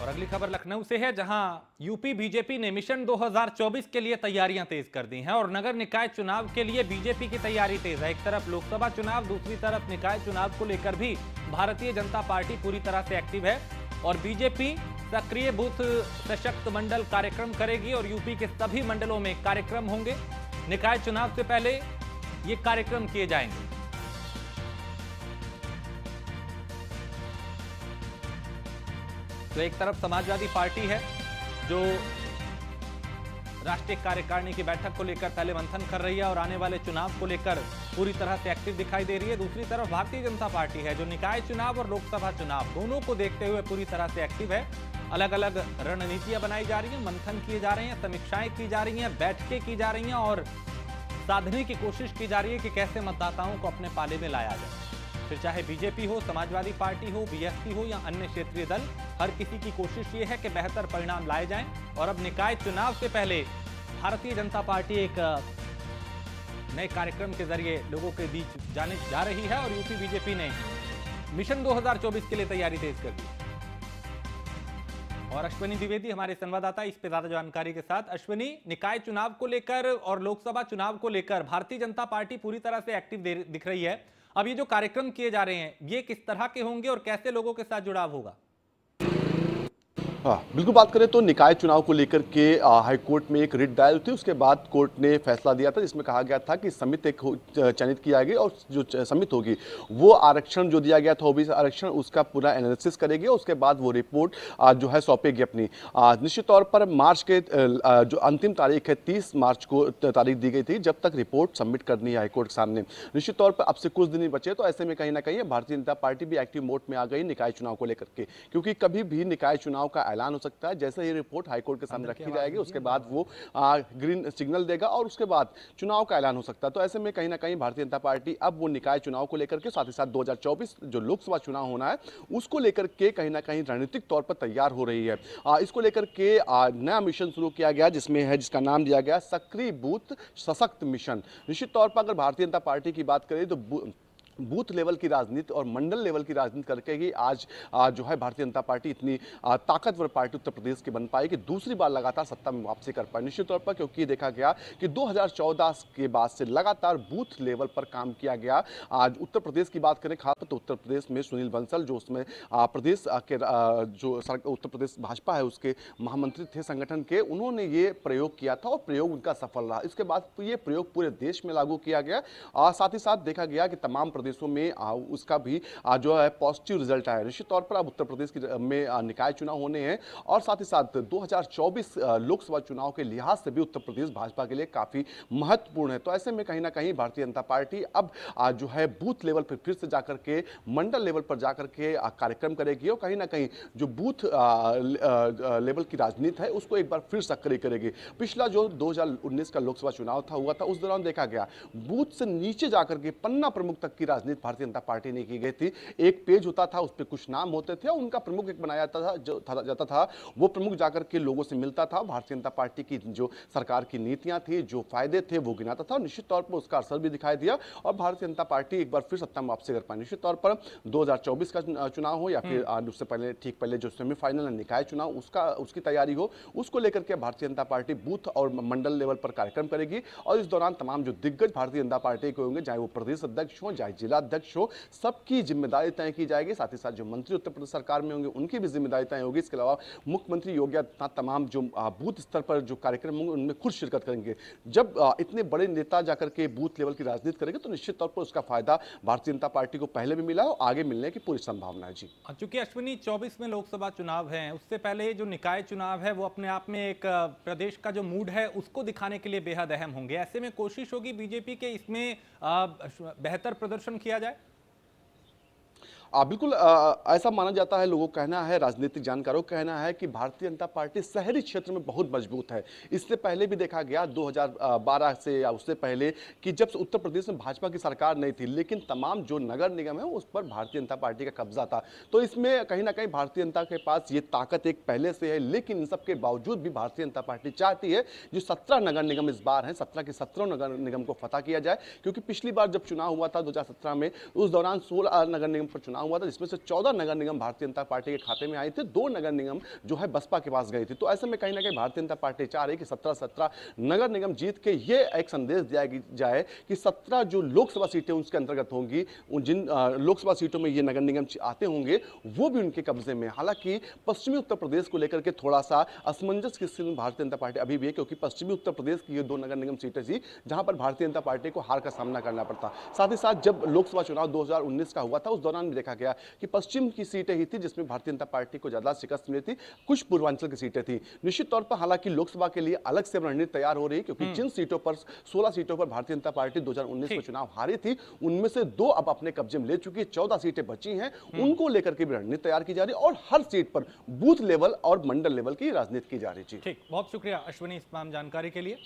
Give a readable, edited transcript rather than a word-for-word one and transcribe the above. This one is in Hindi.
और अगली खबर लखनऊ से है, जहां यूपी बीजेपी ने मिशन 2024 के लिए तैयारियां तेज कर दी हैं और नगर निकाय चुनाव के लिए बीजेपी की तैयारी तेज है। एक तरफ लोकसभा चुनाव, दूसरी तरफ निकाय चुनाव को लेकर भी भारतीय जनता पार्टी पूरी तरह से एक्टिव है और बीजेपी सक्रिय बूथ सशक्त मंडल कार्यक्रम करेगी और यूपी के सभी मंडलों में कार्यक्रम होंगे। निकाय चुनाव से पहले ये कार्यक्रम किए जाएंगे। तो एक तरफ समाजवादी पार्टी है जो राष्ट्रीय कार्यकारिणी की बैठक को लेकर पहले मंथन कर रही है और आने वाले चुनाव को लेकर पूरी तरह से एक्टिव दिखाई दे रही है। दूसरी तरफ भारतीय जनता पार्टी है जो निकाय चुनाव और लोकसभा चुनाव दोनों को देखते हुए पूरी तरह से एक्टिव है। अलग अलग रणनीतियां बनाई जा रही हैं, मंथन किए जा रहे हैं, समीक्षाएं की जा रही हैं, बैठकें की जा रही हैं और साधने की कोशिश की जा रही है कि कैसे मतदाताओं को अपने पाले में लाया जाए। फिर चाहे बीजेपी हो, समाजवादी पार्टी हो, बीएसपी हो या अन्य क्षेत्रीय दल, हर किसी की कोशिश ये है कि बेहतर परिणाम लाए जाएं। और अब निकाय चुनाव से पहले भारतीय जनता पार्टी एक नए कार्यक्रम के जरिए लोगों के बीच जाने जा रही है और यूपी बीजेपी ने मिशन 2024 के लिए तैयारी तेज कर दी। और अश्विनी द्विवेदी हमारे संवाददाता इस पे ज्यादा जानकारी के साथ। अश्विनी, निकाय चुनाव को लेकर और लोकसभा चुनाव को लेकर भारतीय जनता पार्टी पूरी तरह से एक्टिव दिख रही है। अब ये जो कार्यक्रम किए जा रहे हैं ये किस तरह के होंगे और कैसे लोगों के साथ जुड़ाव होगा? हाँ, बिल्कुल बात करें तो निकाय चुनाव को लेकर के हाईकोर्ट में एक रिट दायर थी। उसके बाद कोर्ट ने फैसला दिया था जिसमें कहा गया था कि समिति एक चयनित किया गया और जो समिति होगी वो आरक्षण जो दिया गया था ओबीसी आरक्षण उसका पूरा एनालिसिस करेगी और उसके बाद वो रिपोर्ट जो है सौंपेगी अपनी। निश्चित तौर पर मार्च के जो अंतिम तारीख है 30 मार्च को तारीख दी गई थी जब तक रिपोर्ट सबमिट करनी है हाईकोर्ट के सामने। निश्चित तौर पर अब से कुछ दिन ही बचे तो ऐसे में कहीं ना कहीं भारतीय जनता पार्टी भी एक्टिव मोड में आ गई निकाय चुनाव को लेकर के, क्योंकि कभी भी निकाय चुनाव का ऐलान हो सकता है। जैसे ही रिपोर्ट हाईकोर्ट के सामने रखी जाएगी उसके बाद वो ग्रीन सिग्नल देगा और उसके बाद चुनाव का ऐलान हो सकता है। तो ऐसे में कहीं ना कहीं भारतीय जनता पार्टी अब वो निकाय चुनाव को लेकर के साथ ही साथ 2024 जो लोकसभा चुनाव होना है उसको लेकर के कहीं ना कहीं रणनीतिक तौर पर तैयार हो रही है। इसको लेकर के नया मिशन शुरू किया गया जिसका नाम दिया गया सक्रिय बूथ सशक्त मिशन। निश्चित तौर पर अगर भारतीय जनता पार्टी की बात करें तो बूथ लेवल की राजनीति और मंडल लेवल की राजनीति करके ही आज जो है भारतीय जनता पार्टी इतनी ताकतवर पार्टी उत्तर प्रदेश की बन पाई कि दूसरी बार लगातार सत्ता में वापसी कर पाई। निश्चित तौर पर क्योंकि देखा गया कि 2014 के बाद से लगातार बूथ लेवल पर काम किया गया। आज उत्तर प्रदेश की बात करें खासतौर तो उत्तर प्रदेश में सुनील बंसल जो उसमें प्रदेश के जो उत्तर प्रदेश भाजपा है उसके महामंत्री थे संगठन के, उन्होंने ये प्रयोग किया था और प्रयोग उनका सफल रहा। इसके बाद ये प्रयोग पूरे देश में लागू किया गया। साथ ही साथ देखा गया कि तमाम प्रदेशों में उसका भी जो है पॉजिटिव रिजल्ट आया। निश्चित तौर पर अब उत्तर प्रदेश में निकाय चुनाव होने हैं और साथ ही साथ 2024 लोकसभा चुनाव के लिहाज से भी उत्तर प्रदेश भाजपा के लिए काफी महत्वपूर्ण है। तो ऐसे में कहीं ना कहीं भारतीय जनता पार्टी अब जो है बूथ लेवल पर फिर से जाकर के मंडल लेवल पर जाकर के कार्यक्रम करेगी और कहीं ना कहीं जो बूथ लेवल की राजनीति है उसको एक बार फिर सक्रिय करेगी। पिछला जो 2019 का लोकसभा चुनाव हुआ था उस दौरान देखा गया बूथ से नीचे जाकर के पन्ना प्रमुख तक की राजनीति भारतीय जनता पार्टी ने की गई थी। एक पेज होता था उस पर कुछ नाम होते थे और उनका प्रमुख एक बनाया जाता था वो प्रमुख जाकर के लोगों से मिलता था, भारतीय जनता पार्टी की जो सरकार की नीतियां थी जो फायदे थे वो गिनाता था। निश्चित तौर पर उसका असर भी दिखाई दिया और भारतीय जनता पार्टी एक बार फिर सत्ता में वापसी कर पाई। निश्चित तौर पर 2024 का चुनाव हो या फिर उससे पहले ठीक पहले जो सेमीफाइनल निकाय चुनाव उसकी तैयारी हो उसको लेकर के भारतीय जनता पार्टी बूथ और मंडल लेवल पर कार्यक्रम करेगी और इस दौरान तमाम जो दिग्गज भारतीय जनता पार्टी के होंगे चाहे वो प्रदेश अध्यक्ष हो चाहे जिला अध्यक्ष हो सबकी जिम्मेदारी तय की जाएगी। साथ ही साथ जो मंत्री उत्तर प्रदेश सरकार में होंगे उनकी भी जिम्मेदारी तय होगी। इसके अलावा मुख्यमंत्री योगी आदित्यनाथ तमाम जो बूथ स्तर पर जो कार्यक्रम होंगे उनमें खुद शिरकत करेंगे। जब इतने बड़े नेता जाकर के बूथ लेवल की राजनीति करेंगे तो निश्चित तौर पर उसका फायदा भारतीय जनता पार्टी को पहले भी मिला और आगे मिलने की पूरी संभावना है। जी, चूंकि अश्विनी 24 में लोकसभा चुनाव है, उससे पहले जो निकाय चुनाव है वो अपने आप में एक प्रदेश का जो मूड है उसको दिखाने के लिए बेहद अहम होंगे। ऐसे में कोशिश होगी बीजेपी के इसमें बेहतर प्रदर्शन किया जाए। बिल्कुल ऐसा माना जाता है, लोगों का कहना है, राजनीतिक जानकारों का कहना है कि भारतीय जनता पार्टी शहरी क्षेत्र में बहुत मजबूत है। इससे पहले भी देखा गया 2012 से या उससे पहले कि जब उत्तर प्रदेश में भाजपा की सरकार नहीं थी लेकिन तमाम जो नगर निगम है उस पर भारतीय जनता पार्टी का कब्जा था। तो इसमें कहीं ना कहीं भारतीय जनता के पास ये ताकत एक पहले से है, लेकिन इन सब के बावजूद भी भारतीय जनता पार्टी चाहती है जो 17 नगर निगम इस बार हैं 17 के 17 नगर निगम को फतह किया जाए, क्योंकि पिछली बार जब चुनाव हुआ था 2017 में उस दौरान 16 नगर निगम पर चुनाव चुनाव हुआ था, जिसमें से 14 नगर निगम भारतीय जनता पार्टी के खाते में आए थे, 2 नगर निगम जो है बसपा के पास गई थी। तो ऐसे में कहीं ना कहीं भारतीय जनता पार्टी चाह रही है कि 17 नगर निगम जीत के ये एक संदेश दिया जाए कि 17 जो लोकसभा सीटें उसके अंतर्गत होंगी, उन जिन लोकसभा सीटों में ये नगर निगम आते होंगे वो भी उनके कब्जे में। हालांकि पश्चिमी उत्तर प्रदेश को लेकर के थोड़ा सा असमंजस की स्थिति में भारतीय जनता पार्टी अभी भी है, क्योंकि पश्चिमी उत्तर प्रदेश की ये 2 नगर निगम सीटें थी जहां पर भारतीय जनता पार्टी को हार का सामना करना पड़ता। साथ ही साथ जब लोकसभा चुनाव 2019 का हुआ था उस दौरान भी देखा गया कि पश्चिम की सीटें ही थी जिसमें भारतीय जनता पार्टी को ज्यादा शिकस्त मिली थी, कुछ पूर्वांचल की सीटें थी। निश्चित तौर पर हालांकि लोकसभा के लिए अलग से रणनीति तैयार हो रही है, क्योंकि जिन सीटों पर 16 सीटों पर भारतीय जनता पार्टी 2019 में चुनाव हारी थी उनमें से 2 अब अपने कब्जे में ले चुकी है, 14 सीटें बची हैं, उनको लेकर के भी रणनीति तैयार की जा रही है और हर सीट पर बूथ लेवल और मंडल लेवल की राजनीति की जा रही है। ठीक, बहुत शुक्रिया अश्विनी इस तमाम जानकारी के लिए।